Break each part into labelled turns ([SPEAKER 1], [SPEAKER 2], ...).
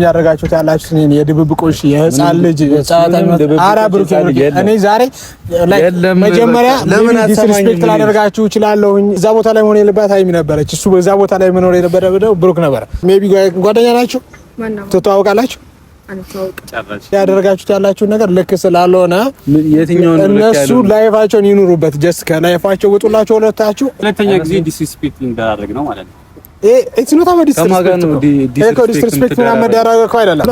[SPEAKER 1] ያደረጋችሁት ያላችሁት የድብብቆሽ የህፃን ልጅ አራ ብሩክ እኔ ዛሬ መጀመሪያ ለምን ዲስሪስፔክት ላደርጋችሁ እችላለሁ። እዛ ቦታ ላይ ሆነ የለባት ሃይሚ ነበረች። እሱ በዛ ቦታ ላይ መኖር የነበረው ብሩክ ነበር። ሜቢ ጓደኛ ናችሁ፣ ትተዋወቃላችሁ። ያደረጋችሁት ያላችሁት ነገር ልክ ስላልሆነ እነሱ ላይፋቸውን ይኑሩበት። ጀስት ከላይፋቸው ውጡላቸው ሁለታችሁ።
[SPEAKER 2] ሁለተኛ ጊዜ ዲስሪስፔክት እንዳደረግ ነው ማለት ነው።
[SPEAKER 1] it's not about disrespect ምናምን መደረግ እኮ አይደለም።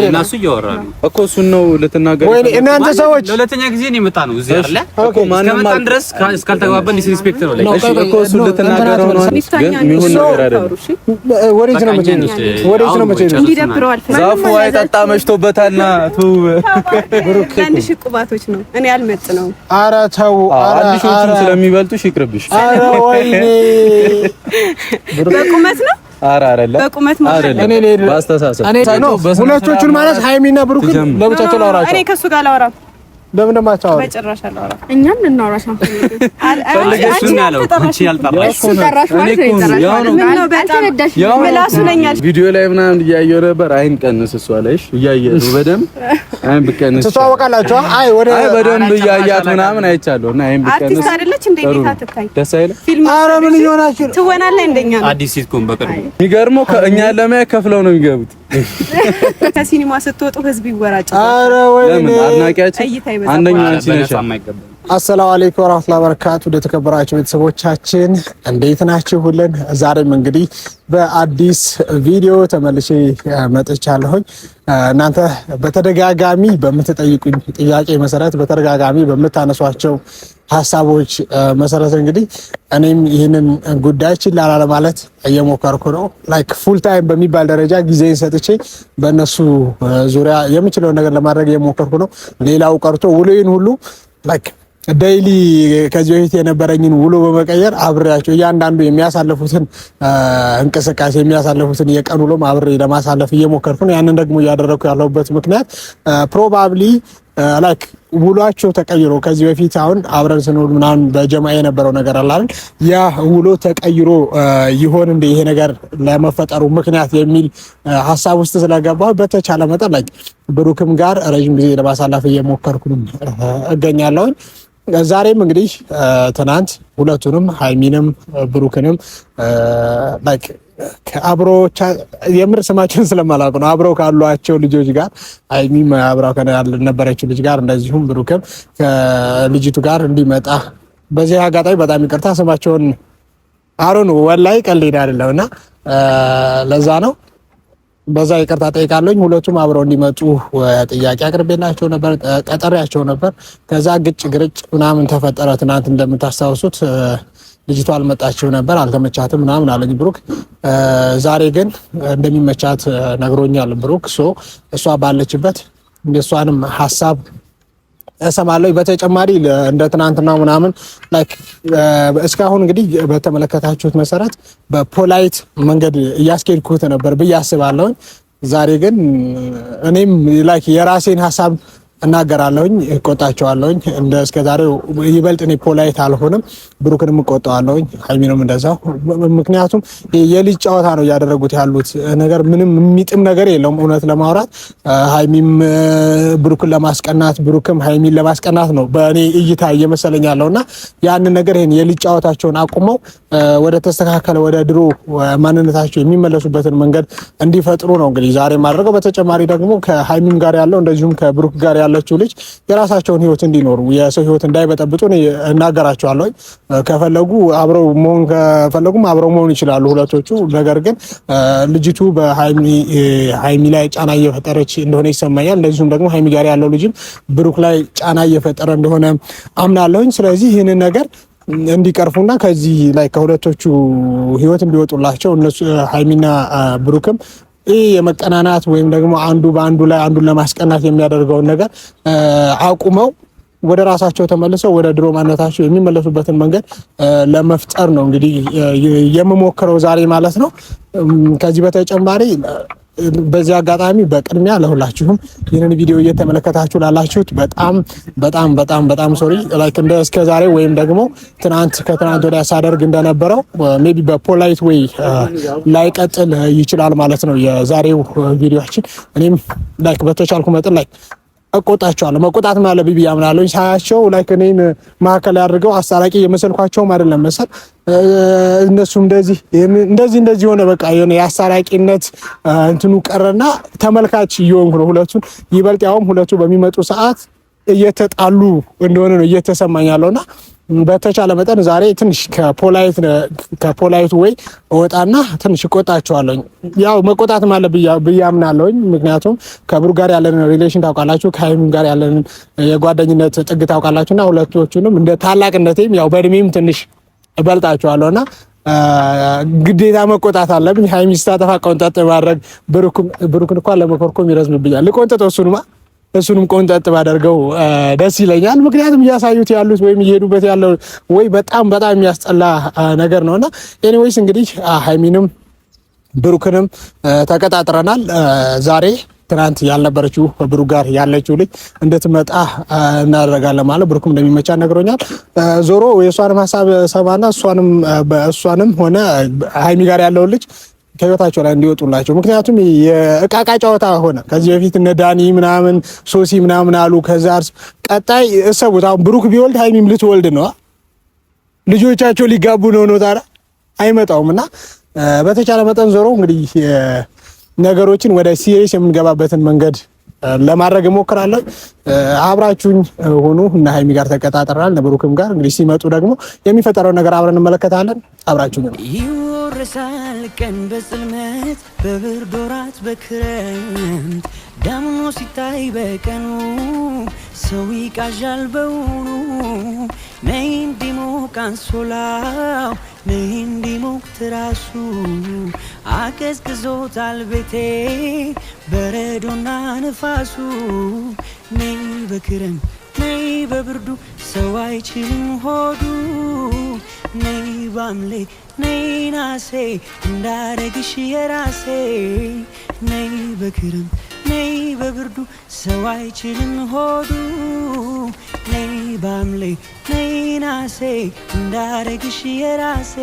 [SPEAKER 2] እነሱ እያወራሉ
[SPEAKER 3] እኮ እሱን ነው ልትናገር
[SPEAKER 1] ወይ እናንተ ሰዎች
[SPEAKER 2] ለሁለተኛ ጊዜ ነው የመጣ ነው እዚህ አይደለ
[SPEAKER 3] እኮ ማንም
[SPEAKER 2] ማን ድረስ እስካልተግባባን ዲስሪስፔክት ነው ላይ
[SPEAKER 3] እኮ እሱን ልትናገረው ነው ግን የሚሆን ነገር አይደለም።
[SPEAKER 1] ወሬት ነው መቼ
[SPEAKER 4] እንዲደብረው አልፈልግም።
[SPEAKER 3] ዛፉ አይጠጣ መሽቶበታልና ተው
[SPEAKER 4] ብሩክ አንድ ሽቁባቶች ነው እኔ አልመጥ ነው።
[SPEAKER 1] ኧረ ተው
[SPEAKER 3] አንድሾቹን ስለሚበልጡሽ ይቅርብሽ።
[SPEAKER 1] ኧረ ወይኔ
[SPEAKER 4] በቁመት ነው
[SPEAKER 3] አይደለም
[SPEAKER 4] በቁመት ማለት
[SPEAKER 1] እኔ
[SPEAKER 3] ባስተሳሰብ
[SPEAKER 1] ሁለቶቹን ማለት ሃይሚና ብሩክ ለብቻቸው ላወራቸው።
[SPEAKER 4] እኔ ከሱ ጋር ላወራ
[SPEAKER 1] ለምን እንደማታወራ
[SPEAKER 4] በጭራሽ አላወራ። እኛን እናወራሽ ነው
[SPEAKER 3] ቪዲዮ ላይ ምናምን እያየሁ ነበር። አይን ቀንስ እሷ ላይሽ እያየሁ ነው በደንብ አይን ብቀንስ
[SPEAKER 1] ትተዋወቃላችሁ። አይ ወደ
[SPEAKER 3] በደንብ እያያት ምናምን አይቻለሁ እና አይን ብቀንስ
[SPEAKER 4] አርቲስት አይደለች እንዴ? ቤታ ትታይ
[SPEAKER 3] ደስ አይልም።
[SPEAKER 1] ኧረ ምን ይሆናችሁ
[SPEAKER 4] ትወናለህ እንደኛ ነው።
[SPEAKER 2] አዲስ ሲትኮም በቅርቡ
[SPEAKER 3] የሚገርመው ከእኛ ለማየት ከፍለው ነው የሚገቡት።
[SPEAKER 4] ከሲኒማ ስትወጡ ህዝብ ይወራጫል።
[SPEAKER 1] ኧረ ወይኔ
[SPEAKER 3] አድናቂያችን አንደኛ አንቺ ነሽ።
[SPEAKER 1] አሰላሙ አለይኩም ወራህመቱላሂ ወበረካቱ። ለተከበራችሁ ቤተሰቦቻችን እንዴት ናችሁ? ሁሉን ዛሬም እንግዲህ በአዲስ ቪዲዮ ተመልሼ መጥቻለሁኝ። እናንተ በተደጋጋሚ በምትጠይቁኝ ጥያቄ መሰረት በተደጋጋሚ በምታነሷቸው ሀሳቦች መሰረት እንግዲህ እኔም ይህንን ጉዳይ ችላ ለማለት እየሞከርኩ ነው። ላይክ ፉል ታይም በሚባል ደረጃ ጊዜን ሰጥቼ በእነሱ ዙሪያ የምችለውን ነገር ለማድረግ እየሞከርኩ ነው። ሌላው ቀርቶ ውሎዬን ሁሉ ላይክ ዴይሊ ከዚህ በፊት የነበረኝን ውሎ በመቀየር አብሬያቸው እያንዳንዱ የሚያሳልፉትን እንቅስቃሴ የሚያሳልፉትን የቀን ውሎም አብሬ ለማሳለፍ እየሞከርኩ ነው። ያንን ደግሞ እያደረኩ ያለሁበት ምክንያት ፕሮባብሊ ላይክ ውሏቸው ተቀይሮ ከዚህ በፊት አሁን አብረን ስንውል ምናምን በጀማ የነበረው ነገር አለ አይደል? ያ ውሎ ተቀይሮ ይሆን እንደ ይሄ ነገር ለመፈጠሩ ምክንያት የሚል ሀሳብ ውስጥ ስለገባሁ በተቻለ መጠን ላይክ ብሩክም ጋር ረጅም ጊዜ ለማሳለፍ እየሞከርኩ እገኛለሁ። ዛሬም እንግዲህ ትናንት ሁለቱንም ሃይሚንም ብሩክንም ላይክ ከአብሮቻ የምር ስማችን ስለማላውቅ ነው አብረው ካሏቸው ልጆች ጋር ሃይሚም አብራው ከነበረችው ልጅ ጋር እንደዚሁም ብሩክም ከልጅቱ ጋር እንዲመጣ በዚህ አጋጣሚ በጣም ይቅርታ ስማቸውን አሮን ወላይ ቀልድ አይደለምና ለዛ ነው በዛ ይቅርታ ጠይቃለሁኝ። ሁለቱም አብረው እንዲመጡ ጥያቄ አቅርቤላቸው ነበር፣ ቀጠሪያቸው ነበር። ከዛ ግጭ ግርጭ ምናምን ተፈጠረ። ትናንት እንደምታስታውሱት ልጅቷ አልመጣችው ነበር፣ አልተመቻትም ምናምን አለኝ ብሩክ። ዛሬ ግን እንደሚመቻት ነግሮኛል ብሩክ። እሷ ባለችበት የእሷንም ሀሳብ እሰማለሁ። በተጨማሪ እንደ ትናንትናው ምናምን ላይክ እስካሁን እንግዲህ በተመለከታችሁት መሰረት በፖላይት መንገድ እያስኬድኩት ነበር ብዬ አስባለሁ። ዛሬ ግን እኔም ላይክ የራሴን ሀሳብ እናገራለሁኝ፣ እቆጣቸዋለሁኝ። እንደ እስከዛሬው ይበልጥ እኔ ፖላይት አልሆንም፣ ብሩክንም እቆጣዋለሁኝ፣ ሃይሚንም እንደዛው። ምክንያቱም የልጅ ጨዋታ ነው እያደረጉት ያሉት ነገር፣ ምንም የሚጥም ነገር የለውም። እውነት ለማውራት ሃይሚም ብሩክን ለማስቀናት፣ ብሩክም ሃይሚን ለማስቀናት ነው በእኔ እይታ እየመሰለኝ ያለውና ያንን ነገር ይሄን የልጅ ጨዋታቸውን አቁመው ወደ ተስተካከለ ወደ ድሮ ማንነታቸው የሚመለሱበትን መንገድ እንዲፈጥሩ ነው እንግዲህ ዛሬ ማድረገው። በተጨማሪ ደግሞ ከሃይሚም ጋር ያለው እንደዚሁም ከብሩክ ጋር ያለችው ልጅ የራሳቸውን ህይወት እንዲኖሩ የሰው ህይወት እንዳይበጠብጡ እናገራቸዋለሁ። ከፈለጉ አብረው መሆን ከፈለጉም አብረው መሆን ይችላሉ ሁለቶቹ። ነገር ግን ልጅቱ በሃይሚ ላይ ጫና እየፈጠረች እንደሆነ ይሰማኛል። እንደዚሁም ደግሞ ሃይሚ ጋር ያለው ልጅም ብሩክ ላይ ጫና እየፈጠረ እንደሆነ አምናለሁኝ። ስለዚህ ይህንን ነገር እንዲቀርፉና ከዚህ ላይ ከሁለቶቹ ህይወት እንዲወጡላቸው እነሱ ሃይሚና ብሩክም ይህ የመቀናናት ወይም ደግሞ አንዱ በአንዱ ላይ አንዱን ለማስቀናት የሚያደርገውን ነገር አቁመው ወደ ራሳቸው ተመልሰው ወደ ድሮ ማንነታቸው የሚመለሱበትን መንገድ ለመፍጠር ነው እንግዲህ የምሞክረው ዛሬ ማለት ነው። ከዚህ በተጨማሪ በዚህ አጋጣሚ በቅድሚያ ለሁላችሁም ይህንን ቪዲዮ እየተመለከታችሁ ላላችሁት በጣም ሶሪ ላይክ እንደ እስከዛሬ ወይም ደግሞ ከትናንት ወዲያ ሳደርግ እንደነበረው ሜቢ በፖላይት ወይ ላይቀጥል ይችላል ማለት ነው የዛሬው ቪዲዮአችን። እኔም ላይክ በተቻልኩ መጠን ላይክ እቆጣቸዋለሁ። መቆጣት ማለት ቢቢ ያምናለሁ ሳያቸው ላይክ እኔን ማዕከል ያድርገው አሳራቂ የመሰልኳቸውም አይደለም መሰል እነሱም እንደዚህ ሆነ። በቃ የሆነ የአሳራቂነት እንትኑ ቀረና ተመልካች እየሆንኩ ነው። ሁለቱን ይበልጥ ያውም ሁለቱ በሚመጡ ሰዓት እየተጣሉ እንደሆነ ነው እየተሰማኝ ያለውና በተቻለ መጠን ዛሬ ትንሽ ከፖላይቱ ወይ ወጣና ትንሽ እቆጣቸዋለሁ። ያው መቆጣት ማለት ብያምናለሁኝ። ምክንያቱም ከብሩ ጋር ያለን ሪሌሽን ታውቃላችሁ፣ ከሃይሚም ጋር ያለን የጓደኝነት ጥግ ታውቃላችሁና ሁለቶቹንም እንደ ታላቅነቴም ያው በእድሜም ትንሽ እበልጣቸዋለሁና ግዴታ መቆጣት አለብኝ። ሃይሚ ስታጠፋ ቆንጠጥ ማድረግ ብሩክን እንኳን ለመኮርኮም ይረዝምብኛል። ልቆንጠጠው እሱንም ቆንጠጥ ባደርገው ደስ ይለኛል። ምክንያቱም እያሳዩት ያሉት ወይም እየሄዱበት ያለው ወይ በጣም የሚያስጠላ ነገር ነውና ኤኒዌይስ እንግዲህ ሃይሚንም ብሩክንም ተቀጣጥረናል። ዛሬ ትናንት ያልነበረችው ብሩክ ጋር ያለችው ልጅ እንድትመጣ እናደርጋለን ማለት ብሩክም እንደሚመቻ ነግሮኛል። ዞሮ የእሷንም ሀሳብ ሰማና እሷንም ሆነ ሃይሚ ጋር ያለው ልጅ ከህይወታቸው ላይ እንዲወጡላቸው። ምክንያቱም የእቃቃ ጨዋታ ሆነ። ከዚህ በፊት እነ ዳኒ ምናምን ሶሲ ምናምን አሉ። ከዛ ቀጣይ እሰቡት። አሁን ብሩክ ቢወልድ ሃይሚም ልትወልድ ነው። ልጆቻቸው ሊጋቡ ነው። ታዲያ አይመጣውም እና በተቻለ መጠን ዞሮ እንግዲህ ነገሮችን ወደ ሲሪየስ የምንገባበትን መንገድ ለማድረግ እሞክራለሁ። አብራችሁኝ ሆኑ እና ሃይሚ ጋር ተቀጣጥረናል። ብሩክም ጋር እንግዲህ ሲመጡ ደግሞ የሚፈጠረው ነገር አብረን እንመለከታለን። አብራችሁኝ ነው።
[SPEAKER 5] ይወርሳል ቀን በጽልመት በብርድ ወራት በክረምት ዳምኖ ሲታይ በቀኑ ሰው ይቃዣል በውኑ ነይ እንዲሞቅ አንሶላው ነይ እንዲሞቅ ትራሱ አቀዝቅዞታል ቤቴ በረዶና ንፋሱ ነይ በክረም ነይ በብርዱ ሰው አይችልም ሆዱ ነይ ባምሌ ነይ ናሴ እንዳረግሽ የራሴ ነይ በክረም ነይ በብርዱ ሰው አይችልም ሆዱ ነይ ባምሌ ነይ ናሴ እንዳረግሽ የራሴ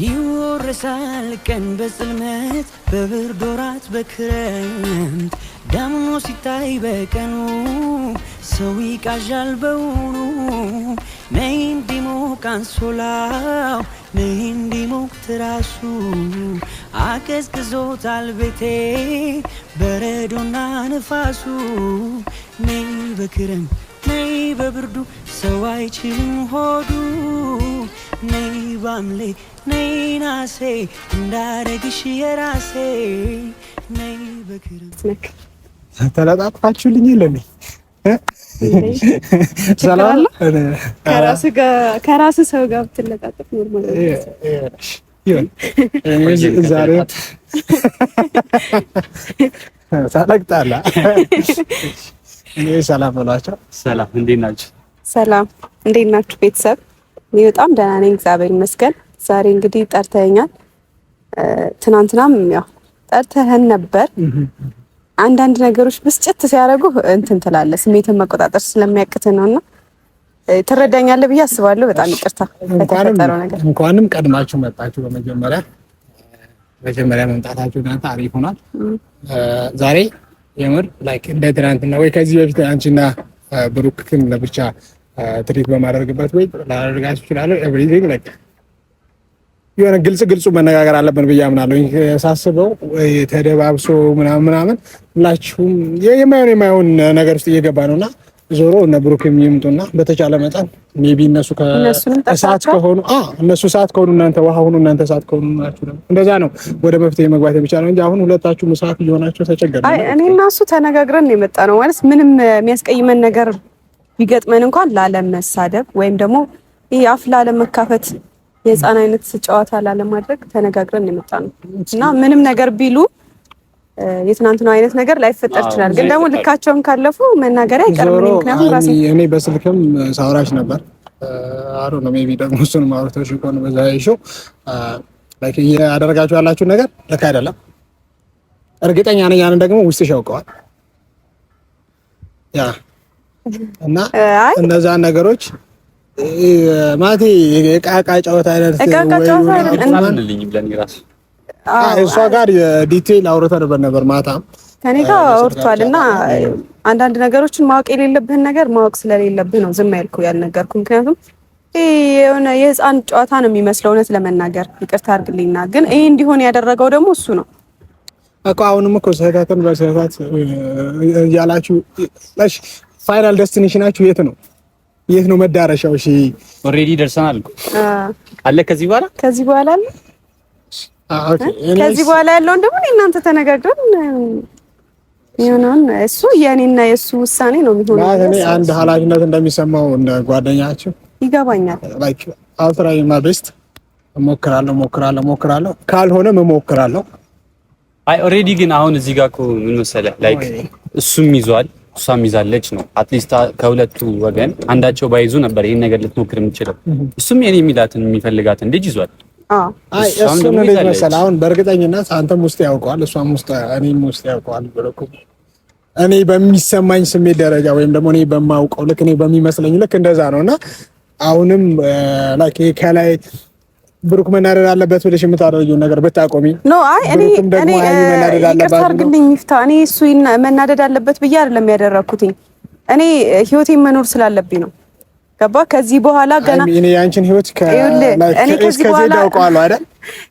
[SPEAKER 5] ይወርሳል ቀን በጽልመት በብርድ ወራት በክረምት ዳምኖ ሲታይ በቀኑ ሰው ይቃዣል በውኑ ነይ እንዲሞቅ አንሶላው ነይ እንዲሞቅ ትራሱ አቀዝቅዞታል ቤቴ በረዶና ንፋሱ ነይ በክረም ነይ በብርዱ ሰው አይችልም ሆዱ ነይ ባምሌ ነይ ናሴ እንዳረግሽ የራሴ ነይ በክረም
[SPEAKER 1] ተለጣጥፋችሁልኝ የለም ሰላም
[SPEAKER 4] ከራስ ሰው ጋር ብትለጣጠፍ ኖርማል
[SPEAKER 1] ይሁን። ዛሬ ሳለቅጣላ እኔ ሰላም ብሏቸው።
[SPEAKER 2] ሰላም እንዴት ናችሁ?
[SPEAKER 4] ሰላም እንዴት ናችሁ ቤተሰብ? እኔ በጣም ደህና ነኝ እግዚአብሔር ይመስገን። ዛሬ እንግዲህ ጠርተኸኛል። ትናንትናም ያው ጠርተኸን ነበር። አንዳንድ ነገሮች ብስጭት ሲያደርጉ እንትን ትላለህ፣ ስሜትን መቆጣጠር ስለሚያቅት ነውና ትረዳኛለህ ብዬ አስባለሁ። በጣም ይቅርታ ለተፈጠረው ነገር።
[SPEAKER 1] እንኳንም ቀድማችሁ መጣችሁ። በመጀመሪያ መምጣታችሁ እናንተ አሪፍ ሆኗል። ዛሬ የምር ላይክ እንደ ትናንትና ወይ ከዚህ በፊት አንቺና ብሩክን ለብቻ ትሪት በማድረግበት ወይ ላደርጋችሁ እችላለሁ። ኤቭሪቲንግ ላይክ የሆነ ግልጽ መነጋገር አለብን ብዬ አምናለሁ። ሳስበው ተደባብሶ ምናምን ሁላችሁም የማይሆን ነገር ውስጥ እየገባ ነውና ዞሮ እነ ብሩክም ይምጡና በተቻለ መጠን ሜቢ እነሱ ከእሳት ከሆኑ እሳት ከሆኑ እናንተ ውሃ ሆኑ፣ እናንተ እሳት ከሆኑ ናችሁ ነው። እንደዛ ነው ወደ መፍትሄ መግባት የሚቻለው እንጂ አሁን ሁለታችሁም እሳት እየሆናችሁ ተቸገርን።
[SPEAKER 4] አይ እኔ እና እሱ ተነጋግረን ነው የመጣ ነው ማለት ምንም የሚያስቀይመን ነገር ቢገጥመን እንኳን ላለመሳደብ ወይም ደግሞ ይሄ አፍ ላለመካፈት የህፃን አይነት ጨዋታ ላለማድረግ ተነጋግረን የመጣ ነው እና ምንም ነገር ቢሉ የትናንትናው አይነት ነገር ላይፈጠር ይችላል። ግን ደግሞ ልካቸውን ካለፉ መናገሪያ አይቀርም። ምክንያቱም ራሴ
[SPEAKER 1] እኔ በስልክም ሳውራሽ ነበር አሮ ነው ሜቢ ደግሞ እሱን ማውራቶሽ እንኳን በዛ ይሾ ላይክ ያደረጋችሁ ያላችሁ ነገር ልክ አይደለም። እርግጠኛ ነኝ ያንን ደግሞ ውስጥሽ ያውቀዋል። ያ እና እነዛ ነገሮች ማቲ የቃቃ ጨዋታ አይነት እሷ ጋር ዲቴል አውርተን ነበር ማታ
[SPEAKER 4] ከኔ ጋር አውርቷልና አንዳንድ ነገሮችን ማወቅ የሌለብህን ነገር ማወቅ ስለሌለብህ ነው ዝም ያልኩ ያልነገርኩ። ምክንያቱም የሆነ የህፃን ጨዋታ ነው የሚመስለው እውነት ለመናገር ይቅርታ አድርግልኝና፣ ግን ይሄ እንዲሆን ያደረገው ደግሞ እሱ ነው
[SPEAKER 1] እኮ። አሁንም እኮ ስህተትን በስህተት ያላችሁ እሺ፣ ፋይናል ዴስቲኔሽናችሁ የት ነው? የት ነው መዳረሻው? እሺ
[SPEAKER 2] ኦሬዲ ደርሰናል እኮ አለ። ከዚህ በኋላ አለ።
[SPEAKER 1] ኦኬ፣
[SPEAKER 4] ከዚህ በኋላ ያለውን ደግሞ እናንተ ተነጋግረን ይሆናል። እሱ የኔና የሱ ውሳኔ ነው የሚሆነው።
[SPEAKER 1] እኔ አንድ ኃላፊነት እንደሚሰማው እንደ ጓደኛችሁ
[SPEAKER 4] ይገባኛል።
[SPEAKER 1] ላይክ አልትራይ ማቤስት ሞክራለሁ ካልሆነ መሞክራለሁ።
[SPEAKER 2] አይ ኦሬዲ ግን አሁን እዚህ ጋር እኮ ምን መሰለህ ላይክ እሱም ይዟል እሷም ይዛለች ነው። አትሊስት ከሁለቱ ወገን አንዳቸው ባይዙ ነበር ይሄን ነገር ልትሞክር የምችለው። እሱም የኔ የሚላትን የሚፈልጋትን ልጅ ይዟል።
[SPEAKER 1] አይ እሱም ልጅ መሰለህ አሁን በእርግጠኝነት አንተም ውስጥ ያውቀዋል እሷም ውስጥ እኔም ውስጥ ያውቀዋል ብለኩ እኔ በሚሰማኝ ስሜት ደረጃ ወይም ደግሞ እኔ በማውቀው ልክ እኔ በሚመስለኝ ልክ እንደዛ ነውና አሁንም ላይክ ከላይ ብሩክ መናደድ አለበት ብለሽ የምታደርጊው ነገር ብታቆሚ
[SPEAKER 4] ኖ አይ እኔ ይቅርታ አድርግልኝ ሚፍታ፣ እኔ እሱ መናደድ አለበት ብዬ አይደለም ያደረኩትኝ። እኔ ህይወቴን መኖር ስላለብኝ ነው። ገባ? ከዚህ በኋላ ገና
[SPEAKER 1] እኔ ያንቺን ህይወት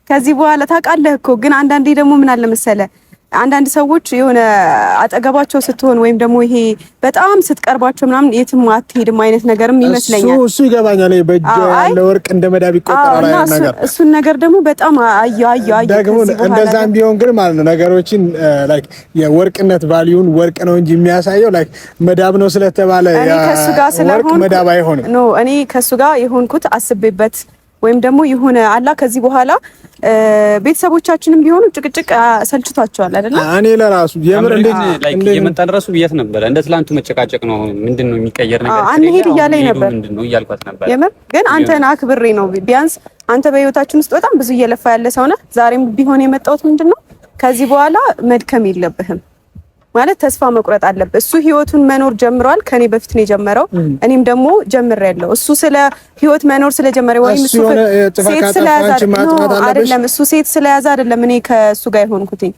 [SPEAKER 4] ከዚህ በኋላ ታውቃለህ እኮ። ግን አንዳንዴ ደግሞ ምን አለ መሰለህ አንዳንድ ሰዎች የሆነ አጠገባቸው ስትሆን ወይም ደግሞ ይሄ በጣም ስትቀርባቸው ምናምን የትም አትሄድም አይነት ነገርም ይመስለኛል።
[SPEAKER 1] እሱ ይገባኛል። በእጅ ያለ ወርቅ እንደ መዳብ ይቆጠራል አይነት ነገር።
[SPEAKER 4] እሱን ነገር ደግሞ በጣም አየሁ
[SPEAKER 1] ደግሞ እንደዛም ቢሆን ግን ማለት ነው ነገሮችን ላይክ የወርቅነት ቫልዩን ወርቅ ነው እንጂ የሚያሳየው ላይክ መዳብ ነው ስለተባለ
[SPEAKER 4] እኔ ከሱ ጋር
[SPEAKER 1] ወርቅ መዳብ አይሆንም።
[SPEAKER 4] ኖ እኔ ከሱ ጋር የሆንኩት አስቤበት ወይም ደግሞ የሆነ አላ ከዚህ በኋላ ቤተሰቦቻችንም ቢሆኑ ጭቅጭቅ ሰልችቷቸዋል አይደል?
[SPEAKER 1] እኔ ለራሱ የምር እንዴት
[SPEAKER 2] ላይክ የመጣን ራሱ ብያት ነበር። እንደ ትላንቱ መጨቃጨቅ ነው ምንድነው የሚቀየር ነገር
[SPEAKER 4] አንሄድ እያለኝ ነበር።
[SPEAKER 2] ምንድነው እያልኳት ነበር።
[SPEAKER 4] የምር ግን አንተን አክብሬ ነው። ቢያንስ አንተ በህይወታችን ውስጥ በጣም ብዙ እየለፋ ያለ ሰው ነህ። ዛሬም ቢሆን የመጣሁት ምንድነው ከዚህ በኋላ መድከም የለብህም ማለት ተስፋ መቁረጥ አለበት። እሱ ህይወቱን መኖር ጀምሯል። ከኔ በፊት ነው የጀመረው። እኔም ደግሞ ጀምሬያለሁ። እሱ ስለ ህይወት መኖር ስለጀመረ ወይም እሱ ሴት ስለያዘ አይደለም እሱ ሴት ስለያዘ አይደለም እኔ ከእሱ ጋር የሆንኩትኝ።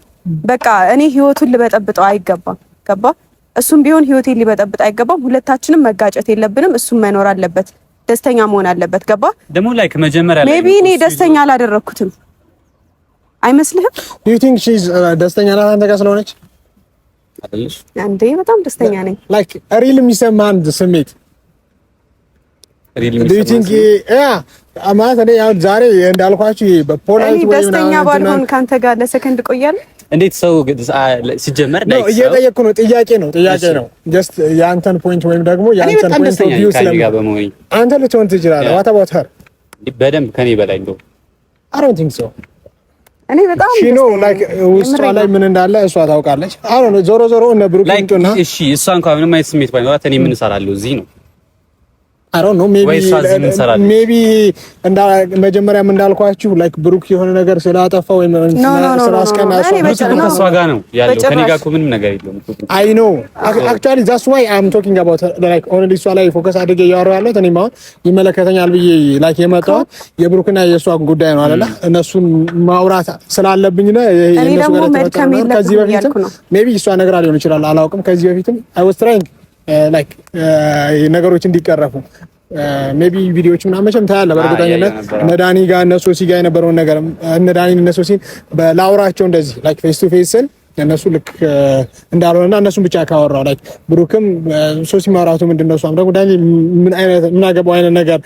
[SPEAKER 4] በቃ እኔ ህይወቱን ልበጠብጠው አይገባም። ገባ? እሱም ቢሆን ህይወቴን ሊበጠብጥ አይገባም። ሁለታችንም መጋጨት የለብንም። እሱም መኖር አለበት፣ ደስተኛ መሆን አለበት። ገባ?
[SPEAKER 2] ደግሞ ላይክ መጀመሪያ ላይ
[SPEAKER 4] ሜቢ እኔ ደስተኛ አላደረኩትም አይመስልህም?
[SPEAKER 1] ዱ ዩ ቲንክ ሺ ኢዝ ደስተኛ ናት አንተ ጋር ስለሆነች?
[SPEAKER 2] አይደለሽ
[SPEAKER 4] አንዴ በጣም ደስተኛ ነኝ።
[SPEAKER 1] ላይክ ሪል የሚሰማን ስሜት
[SPEAKER 2] ሪል
[SPEAKER 1] ዱ ዩ ቲንክ አማት እኔ ያው ዛሬ እንዳልኳችሁ በፖላይት ወይ ምናምን
[SPEAKER 4] ደስተኛ ባልሆን ካንተ ጋር ለሰከንድ ቆያለሁ።
[SPEAKER 2] እንዴት ሰው ሲጀመር
[SPEAKER 1] ነው እየጠየቅኩ ነው። ጥያቄ ነው ጀስት የአንተን ፖይንት ወይም ደግሞ የአንተን ፖይንት ኦፍ ቪው ስለምን አንተ ልትሆን ትችላለህ። ዋት አባውት ሄር
[SPEAKER 2] በደንብ ከኔ በላይ ነው።
[SPEAKER 1] አይ ዶንት ቲንክ ሶ
[SPEAKER 4] እኔ በጣም
[SPEAKER 1] ሺ ኖ ላይክ ውስጧ ላይ ምን እንዳለ እሷ ታውቃለች። አሁን ዞሮ እነ ብሩክ እንትና
[SPEAKER 2] እሺ እሷ እንኳን ምንም አይነት ስሜት ባይኖራት እኔ ምን እሰራለሁ እዚህ ነው።
[SPEAKER 1] አይ ዶንት ኖ ሜቢ መጀመሪያም እንዳልኳችሁ ላይክ ብሩክ የሆነ ነገር ስላጠፋ ወይ ስራ አስቀናሽ
[SPEAKER 2] ከሷ ጋር ነው ያለው። ከኔ ጋር እኮ ምንም ነገር የለውም።
[SPEAKER 1] አይ ኖ አክቹዋሊ ዛትስ ዋይ አም ቶኪንግ አባውት ላይክ ኦንሊ እሷ ላይ ፎከስ አድርጌ እያወራሁ ያለሁት እኔም አሁን ይመለከተኛል ብዬ ላይክ የመጣሁት የብሩክና የእሷ ጉዳይ ነው አይደለ? እነሱን ማውራት ስላለብኝ ነው። የእነሱ ነገር ከዚህ በፊትም ሜቢ እሷ ነግራ ሊሆን ይችላል አላውቅም። ከዚህ በፊትም አይ ዋዝ ትራይንግ ላይክ ነገሮች እንዲቀረፉ ሜቢ ቪዲዮዎች ምናምን መቼም ታያለህ በእርግጠኝነት ነዳኒ ጋር እነሱ ሲጋ የነበረውን ነገር ነዳኒ እነሱ ሲል በላውራቸው እንደዚህ ላይክ ፌስ ቱ ፌስ እነሱ ልክ እንዳልሆነና እነሱን ብቻ ካወራው ላይክ ብሩክም ሶሲ ማውራቱ ምንድነው እሷም ደግሞ ዳኒ ምን አገባው አይነት ነገር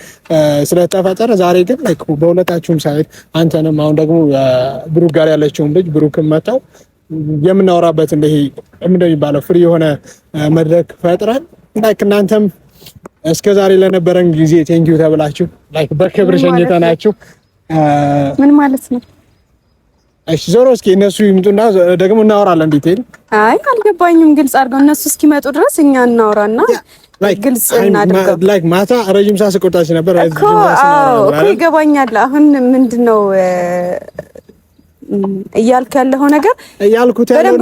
[SPEAKER 1] ስለተፈጠረ ዛሬ ግን ላይክ በሁለታችሁም ሳይድ አንተንም አሁን ደግሞ ብሩክ ጋር ያለችውን ልጅ ብሩክም መጣው የምናወራበት እንደሚባለው ፍሪ የሆነ መድረክ ፈጥረን ላይክ እናንተም እስከ ዛሬ ለነበረን ጊዜ ቴንኪው ተብላችሁ ላይክ በክብር ሸኝተናችሁ
[SPEAKER 4] ምን ማለት ነው?
[SPEAKER 1] እሺ ዞሮ እስኪ እነሱ ይምጡና ደግሞ እናወራለን ዲቴል።
[SPEAKER 4] አይ አልገባኝም። ግልጽ አድርገው እነሱ እስኪመጡ ድረስ እኛ እናወራና ግልጽ እናድርገው።
[SPEAKER 1] ላይክ ማታ ረጅም ሰዓት ስቆጣች ነበር
[SPEAKER 4] እኮ ይገባኛል። አሁን ምንድነው እያልክ ያለው ነገር
[SPEAKER 1] እያልኩት ያለው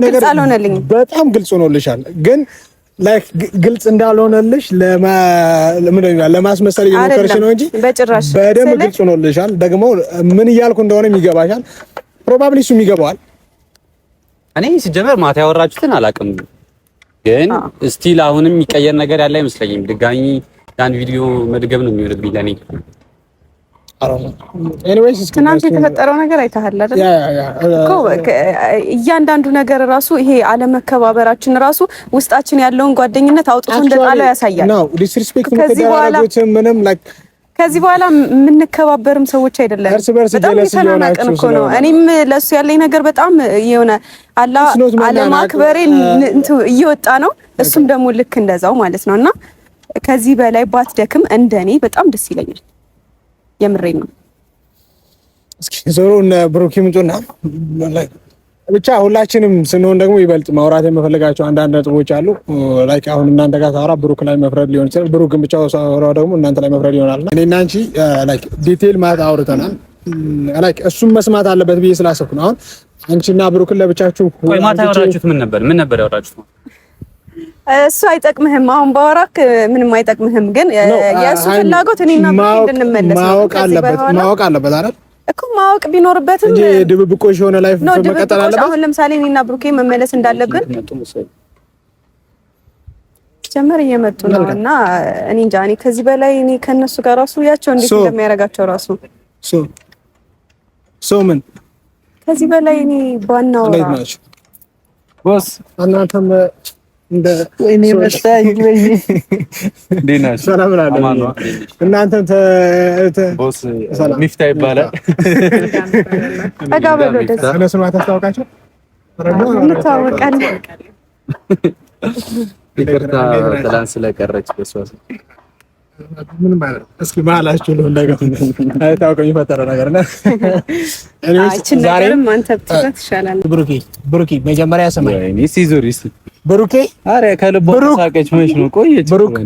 [SPEAKER 1] ነገር በጣም ግልጽ ሆኖልሻል ግን ላይክ ግልጽ እንዳልሆነልሽ ለማስመሰል እየሞከርሽ ነው እንጂ በደንብ ግልጽ ሆኖልሻል። ደግሞ ምን እያልኩ እንደሆነ ይገባሻል። ፕሮባብሊ እሱም ይገባዋል።
[SPEAKER 2] እኔ ሲጀመር ማታ ያወራችሁትን አላውቅም፣ ግን ስቲል አሁንም የሚቀየር ነገር ያለ አይመስለኝም። ድጋሚ ያን ቪዲዮ መድገም ነው የሚሆንብኝ ለኔ።
[SPEAKER 1] ኤኒዌይስ
[SPEAKER 4] ትናንት የተፈጠረው ነገር አይተሃል አይደል? እኮ እያንዳንዱ ነገር ራሱ ይሄ አለመከባበራችን ራሱ ውስጣችን ያለውን ጓደኝነት አውጥቶ እንደጣለው ያሳያል።
[SPEAKER 1] ነው ዲስሪስፔክት መተዳደራጎት ምንም ላይክ
[SPEAKER 4] ከዚህ በኋላ የምንከባበርም ሰዎች አይደለም። በጣም የተናናቀን እኮ ነው። እኔም ለሱ ያለኝ ነገር በጣም የሆነ አለማክበሬ እየወጣ ነው። እሱም ደግሞ ልክ እንደዛው ማለት ነውና ከዚህ በላይ ባትደክም እንደኔ በጣም ደስ ይለኛል። የምሬን ነው።
[SPEAKER 1] እስኪ ዞሮ እና ብሩክ ይምጡና ብቻ ሁላችንም ስንሆን ደግሞ ይበልጥ ማውራት የምፈልጋቸው አንዳንድ ነጥቦች አሉ። ላይክ አሁን እናንተ ጋር ታወራ ብሩክ ላይ መፍረድ ሊሆን ይችላል። ብሩክ ግን ብቻው ሳወራው ደግሞ እናንተ ላይ መፍረድ ይሆናል። እኔና አንቺ ላይክ ዲቴል ማለት አውርተናል። ላይክ እሱም መስማት አለበት ብዬ ስላሰብኩ ነው። አሁን አንቺና ብሩክን ለብቻችሁ
[SPEAKER 2] ወይ ማታ ያወራችሁት ምን ነበር ያወራችሁት?
[SPEAKER 4] እሱ አይጠቅምህም። አሁን ባወራክ ምንም አይጠቅምህም። ግን የእሱ ፍላጎት እኔና ብሩክ እንድንመለስ
[SPEAKER 1] ማወቅ አለበት አይደል
[SPEAKER 4] እኮ ማወቅ ቢኖርበትም
[SPEAKER 1] እንጂ ድብብቆሽ የሆነ ላይፍ መቀጠል አለበት።
[SPEAKER 4] አሁን ለምሳሌ እኔና ብሩኬ መመለስ እንዳለብን ጀመር እየመጡ ነውና እኔ እንጃ። እኔ ከዚህ በላይ እኔ ከነሱ ጋር ራሱ ያቸው እንዴት እንደሚያረጋቸው ራሱ
[SPEAKER 1] ምን
[SPEAKER 4] ከዚህ በላይ እኔ ባናወራ
[SPEAKER 1] ቦስ እናንተም እንደ
[SPEAKER 3] ወይኔ መጣኝ ወይ
[SPEAKER 1] ዲና ሰላም አለይኩም እናንተም
[SPEAKER 3] ቦስ ሚፍታ ይባላል።
[SPEAKER 4] አጋበሎ ደስ
[SPEAKER 1] እነሱ ማታስታውቃቸው
[SPEAKER 4] እንታወቃለን።
[SPEAKER 3] ይቅርታ ትላንት ስለቀረች በሷስ
[SPEAKER 1] ምን ማለት እስኪ ማላችሁ ነው እንደገና አይታወቀኝ የሚፈጠረው ነገር ነው።
[SPEAKER 4] እኔ ዛሬም አንተ ብትፈት ይሻላል።
[SPEAKER 1] ብሩኪ መጀመሪያ ሰማኝ
[SPEAKER 3] እኔ ሲዞሪስ
[SPEAKER 1] ብሩኬ
[SPEAKER 3] አረ ከልቧ ተሳቀች መች ነው ቆየች።
[SPEAKER 1] ብሩክ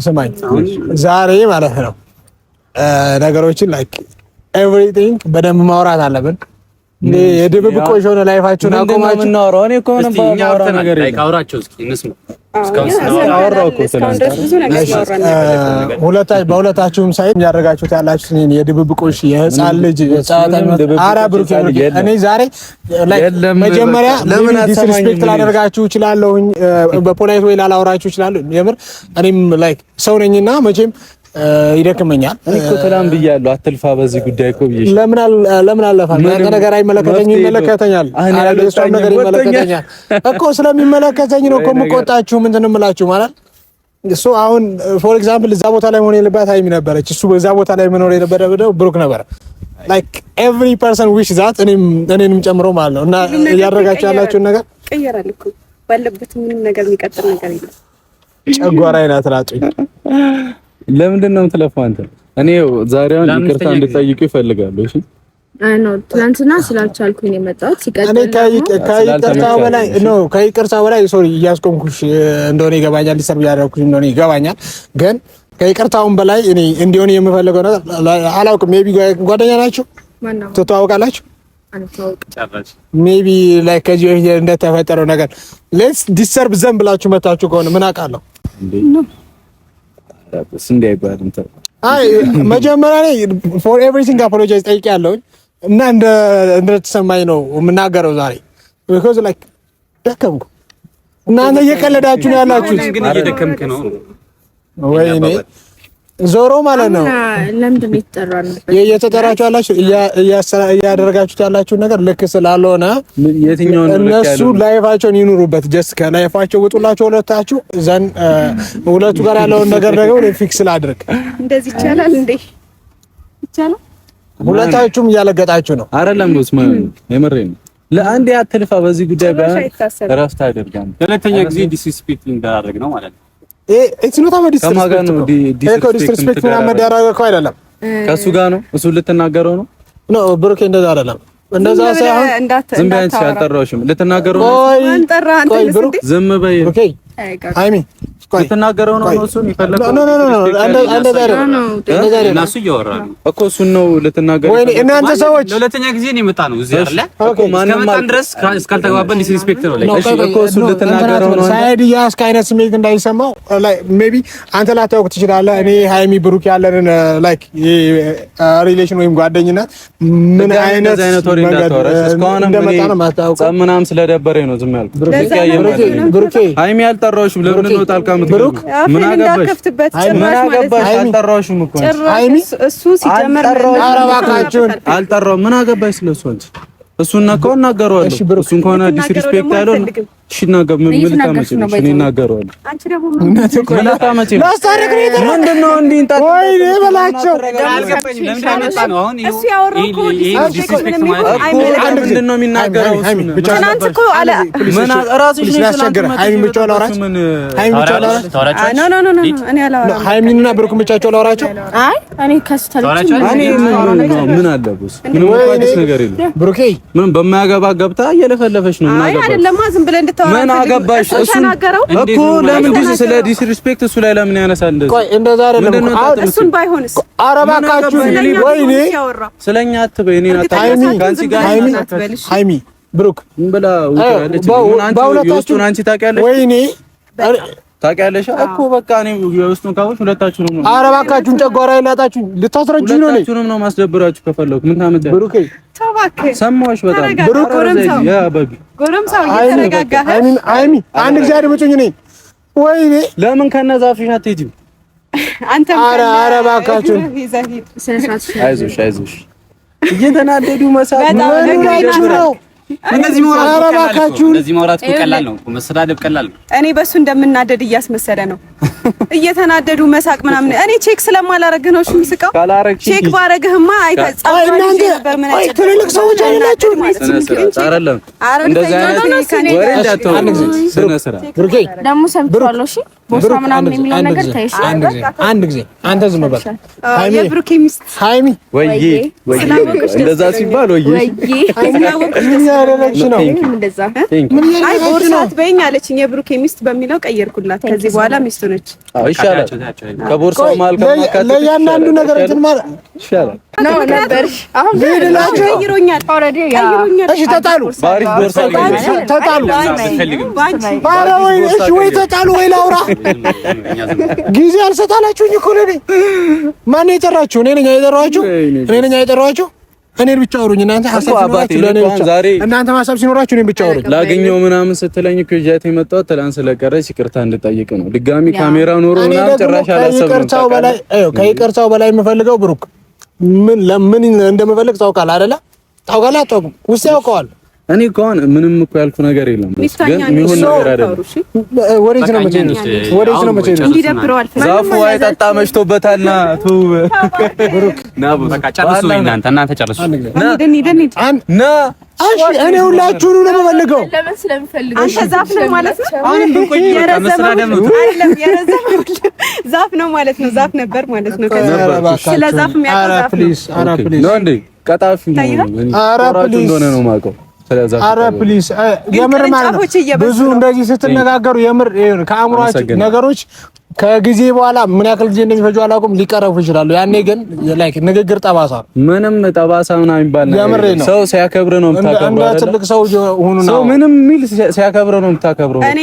[SPEAKER 1] ሰማኝ ዛሬ ማለት ነው ነገሮችን ላይክ ኤቭሪቲንግ በደንብ ማውራት አለብን። የድብብቆሽ የሆነ ላይፋችሁን አቆማችሁ
[SPEAKER 3] እናወራው። እኔ እኮ ምንም ባወራ ነገር
[SPEAKER 2] ላይክ አውራቸው እስኪ እንስማ።
[SPEAKER 1] በሁለታችሁም ሳይት ያደረጋችሁት ያላችሁት የድብብቆሽ የህፃን ልጅ አራ ብሩክ እኔ ዛሬ መጀመሪያ ለምን ዲስሪስፔክት ላደርጋችሁ እችላለሁኝ፣ በፖላይት ወይ ላላወራችሁ እችላለሁ። የምር እኔም ላይክ ሰው ነኝና መቼም ይደክመኛል።
[SPEAKER 3] እኮ ተላም ብያለሁ አትልፋ በዚህ ጉዳይ እኮ ብዬሽ
[SPEAKER 1] ለምን አለፋል? አንተ ነገር አይመለከተኝም። ይመለከተኛል አይደለም ነገር ይመለከተኛል እኮ ስለሚመለከተኝ ነው እኮ የምቆጣችሁ። ምንድን ነው የምላችሁ ማለት እሱ አሁን ፎር ኤግዛምፕል እዛ ቦታ ላይ መሆን የለባት ሃይሚ ነበረች። እሱ በዛ ቦታ ላይ መኖር የነበረው ብሩክ ነበር። ላይክ ኤቭሪ ፐርሰን ዊሽ ዛት እኔንም ጨምሮ ማለት ነው። እና እያደረጋችሁ ያላችሁን ነገር
[SPEAKER 4] ቀየራል እኮ ባለበት ምንም ነገር የሚቀጥል ነገር የለም።
[SPEAKER 1] ጨጓራዬን አትላጡኝ።
[SPEAKER 3] ለምንድን ነው የምትለፋው አንተ? እኔ ዛሬውን ይቅርታ እንድጠይቁ ይፈልጋሉ። እሺ
[SPEAKER 6] አይ ነው ትናንትና ስላልቻልኩኝ ነው የመጣሁት። ሲቀጥል
[SPEAKER 1] ከይቅርታ በላይ ሶሪ እያስቆምኩሽ እንደሆነ ይገባኛል። ሊሰርብ ያደረኩሽ እንደሆነ ይገባኛል። ግን ከይቅርታውን በላይ እኔ እንዲሆን የምፈልገው ነገር አላውቅም። ሜቢ ጓደኛ ናችሁ?
[SPEAKER 6] ማነው
[SPEAKER 1] ትተዋወቃላችሁ?
[SPEAKER 6] አንተዋወቅ
[SPEAKER 1] ሜቢ ላይ ከዚህ በፊት እንደተፈጠረው ነገር ሌትስ ዲሰርብ ዘም ብላችሁ መታችሁ ከሆነ ምን አውቃለሁ
[SPEAKER 3] እንዴ አይባልም።
[SPEAKER 1] አይ መጀመሪያ ላይ ፎር ኤቭሪቲንግ አፖሎጃይዝ ጠይቄያለሁኝ እና እንደተሰማኝ ነው የምናገረው ዛሬ because like ደከምኩ። እናንተ እየቀለዳችሁ ነው ያላችሁት።
[SPEAKER 2] ግን እየደከምክ ነው
[SPEAKER 1] ወይኔ ዞሮ ማለት ነው።
[SPEAKER 6] ለምንድን ነው የተጠራነው?
[SPEAKER 1] እየተጠራችሁ ያላችሁ እያደረጋችሁት ያላችሁ ነገር ልክ ስላልሆነ
[SPEAKER 3] የትኛውን
[SPEAKER 1] እነሱ ላይፋቸውን ይኑሩበት። ጀስት ከላይፋቸው ውጡላቸው ሁለታችሁ ዘን ሁለቱ ጋር ያለውን ነገር ደግሞ ፊክስ ላድርግ።
[SPEAKER 4] እንደዚህ ይቻላል እንዴ? ይቻላል።
[SPEAKER 1] ሁለታችሁም እያለገጣችሁ ነው
[SPEAKER 3] አይደለም? ኡስማን የምሬን ነው። ለአንድ ያትልፋ በዚህ ጉዳይ እረፍት አድርጋን
[SPEAKER 2] ለሁለተኛ ጊዜ ዲስሪስፔክት እንዳደረግ ነው ማለት ነው።
[SPEAKER 1] ኢትስ ኖት አባውት ዲስሪስፔክት ምናምን መደረግ እኮ አይደለም።
[SPEAKER 3] ከሱ ጋር ነው እሱ ልትናገረው ነው።
[SPEAKER 1] ኖ ብሩክ እንደዛ አይደለም። እንደዛ ሳይሆን
[SPEAKER 3] ዝም ብዬሽ አልጠራሁሽም። ልትናገረው ነው።
[SPEAKER 1] ቆይ ብሩክ
[SPEAKER 3] ዝም በይ።
[SPEAKER 1] ኦኬ ሃይሚ
[SPEAKER 3] ልትናገረው ነው እሱን ይፈልጋል።
[SPEAKER 2] እነሱ እያወራ ነው
[SPEAKER 3] እኮ እሱን ነው ልትናገረው።
[SPEAKER 1] ወይኔ እናንተ ሰዎች
[SPEAKER 2] ለሁለተኛ ጊዜ ነው የመጣ ነው እዚህ አይደለ
[SPEAKER 3] እኮ ማንንም
[SPEAKER 2] እስከመጣን ድረስ እስካልተግባባን ዲስሪስፔክት ነው ላይ
[SPEAKER 3] እሺ እኮ እሱን ልትናገረው ነው
[SPEAKER 1] ሳይድ ያስክ አይነት ስሜት እንዳይሰማው ላይ ሜቢ አንተ ላታውቅ ትችላለህ። እኔ ሃይሚ ብሩክ ያለንን ላይክ ሪሌሽን ወይም ጓደኝነት ምን አይነት እንደመጣ ነው ማታውቀው።
[SPEAKER 3] ምናምን ስለደበረኝ ነው ዝም ያልኩት። ብሩክ ሃይሚ አልጠራሁሽም። ለምን ነው ጣልቃ
[SPEAKER 4] ብሩክ ምን አገባሽ?
[SPEAKER 3] አልጠራሁሽም እኮ
[SPEAKER 1] ሃይሚ
[SPEAKER 4] እሱ ሲጀመር
[SPEAKER 1] አረባካችሁን
[SPEAKER 3] አልጠራሁም። ምን አገባሽ ስለሱ አንቺ? እሱን ነው እናገረዋለሁ። እሱን ከሆነ ዲስሪስፔክት ያለው እሺ እናገር ምን ልታመጪ ነው? እኔ እናገረዋለሁ።
[SPEAKER 4] አንቺ ደግሞ
[SPEAKER 3] ምን ልታመጪ ነው? ምንድነው እንዲህ እንጣ
[SPEAKER 1] ወይ በላቸው
[SPEAKER 2] አልገባኝም። ለምን ታመጣ ነው አሁን
[SPEAKER 4] እሱ ያወራው እኮ ዲስሪስፔክት ማለት
[SPEAKER 3] አንድ ምንድነው የሚናገረው?
[SPEAKER 4] ትናንት እኮ አለ
[SPEAKER 3] ምን ራስሽ ነው
[SPEAKER 1] ስላስቸገረ ሃይሚ ብቻ ላውራች ሃይሚ ብቻ ላውራች
[SPEAKER 4] ኖ እኔ አላወራም።
[SPEAKER 1] ሃይሚንና ብሩክን ብቻቸው ላውራቸው።
[SPEAKER 6] አይ እኔ ከስተልኩ
[SPEAKER 3] እኔ ምን አለብስ ምንም አዲስ ነገር የለም።
[SPEAKER 1] ብሩኬ
[SPEAKER 3] ምን በማያገባ ገብታ እየለፈለፈች ነው። ምን አገባሽ?
[SPEAKER 4] አይ አይደለም ዝም ብለህ
[SPEAKER 3] ምን አገባሽ? እሱን እኮ ለምን ስለ ዲስሪስፔክት እሱ ላይ ለምን ያነሳል? እንደዚህ
[SPEAKER 1] ቆይ እንደዛ አይደለም።
[SPEAKER 4] እሱን ባይሆንስ
[SPEAKER 1] አረባካችሁ ወይኔ
[SPEAKER 3] ስለኛ አትበይ። እኔ ካንቺ ጋር
[SPEAKER 1] ሃይሚ ብሩክ
[SPEAKER 3] ምን ብላ ውጣለች? ምን አንቺ የውስጡን አንቺ ታውቂያለሽ?
[SPEAKER 1] ወይኔ
[SPEAKER 3] ታውቂያለሽ እኮ በቃ እኔ የውስጡን ካወቅሽ ሁለታችሁንም ነው።
[SPEAKER 1] አረባካችሁን ጨጓራ ይላጣችሁ ልታስረጁኝ ነው።
[SPEAKER 3] ሁለታችሁንም ነው ማስደብራችሁ ከፈለኩ ምን ታመጣ?
[SPEAKER 1] ብሩኬ
[SPEAKER 4] ተባከ
[SPEAKER 3] ሰማሽ? በጣም
[SPEAKER 1] ብሩክ
[SPEAKER 3] ያ ባቢ
[SPEAKER 4] ጎረምሳው እየተረጋጋ
[SPEAKER 1] ሃይሚ አንድ ጊዜ አድምጪኝ። ነኝ ወይኔ
[SPEAKER 3] ለምን ከነዛፍሽ አትሄጂም?
[SPEAKER 4] አንተ
[SPEAKER 1] አረባካችሁን
[SPEAKER 3] አይዞሽ እየተናደዱ መሳቅ
[SPEAKER 1] ነው።
[SPEAKER 2] እንደዚህ ማውራት ቀላል ነው። መሰዳደብ ቀላል ነው።
[SPEAKER 4] እኔ በሱ እንደምናደድ እያስመሰለ ነው። እየተናደዱ መሳቅ ምናምን እኔ ቼክ ስለማላረግ ነው እሺ የሚስቀው። ቼክ ባረግህማ አይተጻፈው ነበር። ምን አይነት
[SPEAKER 1] ትልልቅ ሰዎች አይደላችሁ?
[SPEAKER 3] አይደለም እንደዛ አይነት ወሬ እንዳትወሩ ስነ ስርዓት
[SPEAKER 6] ብሩኬ ደግሞ ሰምቻለሁ። እሺ ቦሳ ምናምን የሚለው ነገር ታይሽ
[SPEAKER 1] አንድ ጊዜ አንተ ዝም በል።
[SPEAKER 4] የብሩኬ ሚስት
[SPEAKER 1] ሃይሚ
[SPEAKER 3] ወይ እንደዛ ሲባል ወይ
[SPEAKER 1] ያደረግሽ ነው
[SPEAKER 6] እንደዛ
[SPEAKER 4] አይ ቦርሳት በእኛ አለችኝ። የብሩኬ ሚስት በሚለው ቀየርኩላት። ከዚህ በኋላ ሚስቱ ነች።
[SPEAKER 3] ይሻላል ከቦርሳው ማልከ ማካት
[SPEAKER 1] ለያንዳንዱ ነገር እንትን ማለት
[SPEAKER 3] ይሻላል
[SPEAKER 6] ነው ነበር። አሁን
[SPEAKER 4] ቀይሮኛል ኦሬዲ ቀይሮኛል።
[SPEAKER 1] እሺ ተጣሉ፣
[SPEAKER 3] ባሪፍ ቦርሳ
[SPEAKER 1] ተጣሉ። ባራ ወይ እሺ ወይ ተጣሉ ወይ ላውራ ጊዜ አልሰጣላችሁኝ እኮ ለኔ። ማን የጠራችሁ? እኔ ነኝ የጠራኋችሁ። እኔን ብቻ አውሩኝ እናንተ። ሐሳብ ሲኖራችሁ ለኔ ብቻ እናንተ ሐሳብ ሲኖራችሁ እኔን ብቻ አውሩኝ።
[SPEAKER 3] ላገኘው ምናምን ስትለኝ እኮ ይዣት የመጣሁት ትላንት ስለቀረች ይቅርታ እንድጠይቅ ነው። ድጋሚ ካሜራ ኖሮ ምናምን ጭራሽ አላሰብኩም።
[SPEAKER 1] ከይቅርታው በላይ የምፈልገው ብሩክ ምን ለምን እንደምፈልግ ታውቃለህ አይደለ? ታውቃለህ አታውቅም? ውስጥ ያውቀዋል።
[SPEAKER 3] እኔ እኮ አሁን ምንም እኮ ያልኩ ነገር የለም፣ ግን የሚሆን ነገር አይደለም።
[SPEAKER 1] ወዴት ነው መቼ
[SPEAKER 4] እንዲደብረዋል።
[SPEAKER 3] ዛፉ አይጠጣ መሽቶበታልና ተው ብሩክ ና
[SPEAKER 2] በቃ ጨርሱ። እናንተ ጨርሱ።
[SPEAKER 3] ና
[SPEAKER 1] እኔ ሁላችሁንም ነው የምፈልገው።
[SPEAKER 6] ለምን ስለምፈልግ
[SPEAKER 4] አንተ ዛፍ ነው ማለት ነው።
[SPEAKER 2] አሁንም ብንቆይ መሰዳደብ ነው
[SPEAKER 4] አይደለም፣ ዛፍ ነው ማለት ነው። ዛፍ ነበር ማለት ነው። ስለ ዛፍ የሚያውቀው ዛፍ
[SPEAKER 1] ፕሊዝ
[SPEAKER 3] ነው እንዴ? ቀጣፊ ነው እንደሆነ ነው የማውቀው።
[SPEAKER 1] አረ ፕሊዝ የምር ማለት ነው። ብዙ እንደዚህ ስትነጋገሩ የምር ከአእምሯችሁ ነገሮች ከጊዜ በኋላ ምን ያክል ጊዜ እንደሚፈጁ አላውቅም፣ ሊቀረፉ ይችላሉ። ያኔ ግን ላይክ ንግግር ጠባሳ
[SPEAKER 3] ምንም ጠባሳ ምናምን የሚባል ነገር ሰው ሲያከብር ነው የምታከብረው።
[SPEAKER 1] እንደ ትልቅ ሰው ሆኑ ነው
[SPEAKER 3] ሰው ምንም ሚል ሲያከብር ነው የምታከብረው።
[SPEAKER 4] እኔ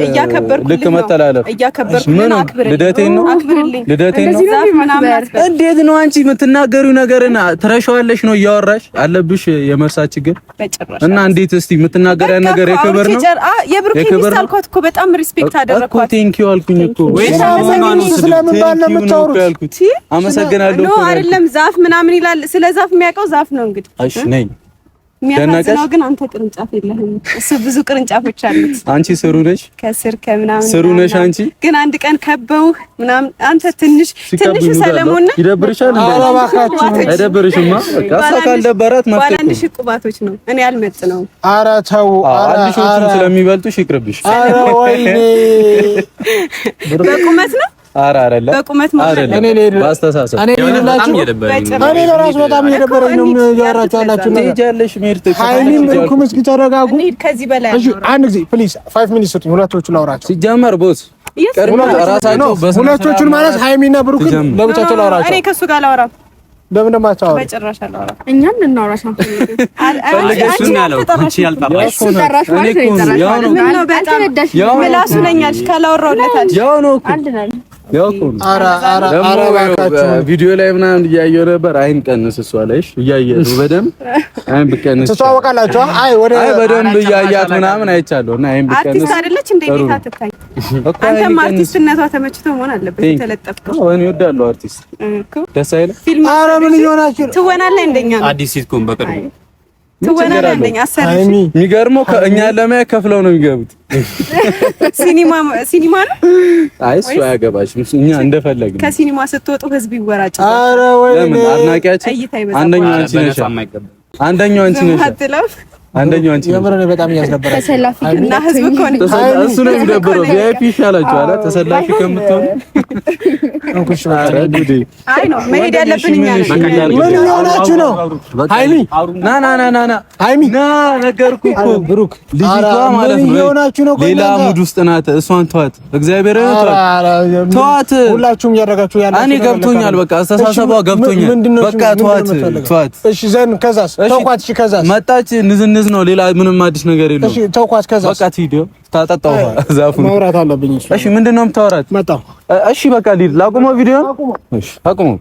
[SPEAKER 4] እያከበርኩ
[SPEAKER 3] ልክ መተላለፍ
[SPEAKER 4] እያከበርኩ
[SPEAKER 3] ምን ልደቴን ነው እንዴት ነው አንቺ የምትናገሪው ነገርና ትረሻዋለሽ ነው እያወራሽ አለብሽ የመርሳት ችግር እና እንዴት እስቲ የምትናገሪያ ነገር የክብር ነው
[SPEAKER 4] የብሩኬ ሚስት አልኳት እኮ በጣም ሪስፔክት አደረኳት
[SPEAKER 3] እኮ ቴንኪው አልኩኝ እኮ አመሰግናለሁ
[SPEAKER 4] እኮ አይደለም ዛፍ ምናምን ይላል። ስለ ዛፍ የሚያውቀው ዛፍ ነው እንግዲህ።
[SPEAKER 3] እሺ ነኝ
[SPEAKER 4] የሚያሳዝነው ግን አንተ ቅርንጫፍ የለህም። እሱ ብዙ ቅርንጫፎች አሉት።
[SPEAKER 3] አንቺ ስሩ ነሽ፣
[SPEAKER 4] ከስር ከምናምን
[SPEAKER 3] ስሩ ነሽ አንቺ።
[SPEAKER 4] ግን አንድ ቀን ከበውህ ምናምን አንተ ትንሹ ሰለሞን ነህ።
[SPEAKER 3] ይደብርሻል እንዴ? አይደብርሽማ? በቃ ካልደበራት
[SPEAKER 4] ማለት ነው። አንድ ሺህ ቁባቶች ነው። እኔ አልመጥነውም።
[SPEAKER 1] ኧረ ተው፣
[SPEAKER 3] አንድ ሺዎቹም ስለሚበልጡሽ ይቅርብሽ።
[SPEAKER 1] ኧረ ወይኔ
[SPEAKER 4] በቁመት ነው
[SPEAKER 3] ኧረ አይደለም
[SPEAKER 4] በቁመት ማለት
[SPEAKER 1] እኔ
[SPEAKER 3] ባስተሳሰብ
[SPEAKER 1] እኔ ለራሱ በጣም እየደበረኝ ነው ያወራችሁ ያላችሁ ነው።
[SPEAKER 3] ትሄጃለሽ ሜርት
[SPEAKER 1] ሃይሚን ብሩክም እስኪ ተረጋጉ።
[SPEAKER 4] ከዚህ በላይ
[SPEAKER 1] እሺ አንድ ጊዜ ፕሊዝ 5 ሚኒትስ ስጡኝ። ሁለቶቹ ላውራችሁ
[SPEAKER 3] ሲጀመር ቦስ ቀድሞ ራሳቸው
[SPEAKER 1] ሁለቶቹን ማለት ሃይሚና ብሩክን ለብቻቸው ላውራችሁ።
[SPEAKER 4] እኔ ከሱ ጋር ላውራ
[SPEAKER 1] ለምን እንደማታወራ
[SPEAKER 4] በጭራሽ አላወራ።
[SPEAKER 6] እኛም እናወራሽ አንፈልግም።
[SPEAKER 2] ፈልገሽ ነው ያለው አንቺ ያልጠራሽ
[SPEAKER 4] ያው ምላሱ ነኛልሽ ካላወራውለታል
[SPEAKER 3] ያው ነው እኮ
[SPEAKER 6] አንድ ነን።
[SPEAKER 3] ያው እኮ ቪዲዮ ላይ ምናምን እያየሁ ነበር። አይን ቀንስ እሷ ላይሽ እያየሁ በደንብ አይን ብቀንስ
[SPEAKER 1] ተዋወቃላችሁ። አይ
[SPEAKER 3] በደንብ እያያት ምናምን አይቻለሁ እና አይን ብቀንስ
[SPEAKER 4] አርቲስት አይደለች እንዴ? ቤት አትታይ። አንተም አርቲስትነቷ ተመችቶ መሆን አለበት የተለጠፍከው።
[SPEAKER 3] እኔ እወዳለሁ አርቲስት ደስ አይልም።
[SPEAKER 4] ፊልም
[SPEAKER 1] ኧረ ምን እየሆናችሁ ነው?
[SPEAKER 4] ትወናለህ እንደኛ ነው።
[SPEAKER 2] አዲስ ሲትኮም በቅርቡ
[SPEAKER 4] ትወናለህ እንደኛ አሰረሽ።
[SPEAKER 3] የሚገርመው ከእኛ ለማያ ከፍለው ነው የሚገቡት።
[SPEAKER 4] ሲኒማ ነው።
[SPEAKER 3] አይ እሱ አያገባሽም። እኛ እንደፈለግን
[SPEAKER 4] ከሲኒማ ስትወጡ ህዝብ ይወራጫል።
[SPEAKER 1] ኧረ ወይ
[SPEAKER 3] ለምን አድናቂያችን አንደኛው አንቺ ነሽ። አንደኛው አንቺ ነሽ። አንደኛው አንቺ
[SPEAKER 1] የምር ነው በጣም እያስነበረ
[SPEAKER 6] ተሰላፊ
[SPEAKER 4] እና ህዝብ እኮ ነው
[SPEAKER 3] እሱ ነው የሚደብረው። ቪአይፒ ይሻላችኋል ተሰላፊ ከምትሆኑ።
[SPEAKER 4] አይ ነው መሄድ ያለብን እኛ ነን።
[SPEAKER 1] ምን እየሆናችሁ ነው? ሃይሚ
[SPEAKER 3] ና
[SPEAKER 1] ሃይሚ
[SPEAKER 3] ና ነገርኩህ እኮ
[SPEAKER 1] ብሩክ
[SPEAKER 3] ልጅቷ ማለት ነው
[SPEAKER 1] እየሆናችሁ ነው።
[SPEAKER 3] ሌላ ሙድ ውስጥ ናት። እሷን ተዋት፣ እግዚአብሔርን ተዋት።
[SPEAKER 1] ሁላችሁም እያደረጋችሁ ያላችሁ
[SPEAKER 3] እኔ ገብቶኛል። በቃ አስተሳሰቧ ገብቶኛል። በቃ ተዋት።
[SPEAKER 1] እሺ ዘን ከዛስ ተውኳት። እሺ ከዛስ መጣች
[SPEAKER 3] ንዝንዝ ነው። ሌላ ምንም አዲስ ነገር የለውም።
[SPEAKER 1] እሺ ተውኳት። ከዛስ
[SPEAKER 3] በቃ ቪዲዮ ታጠጣው ዛፉን
[SPEAKER 1] ማውራት አለብኝ።
[SPEAKER 3] እሺ ምንድነው የምታወራት?
[SPEAKER 1] መጣሁ።
[SPEAKER 3] እሺ በቃ ላቁመው ቪዲዮ። እሺ አቁመው።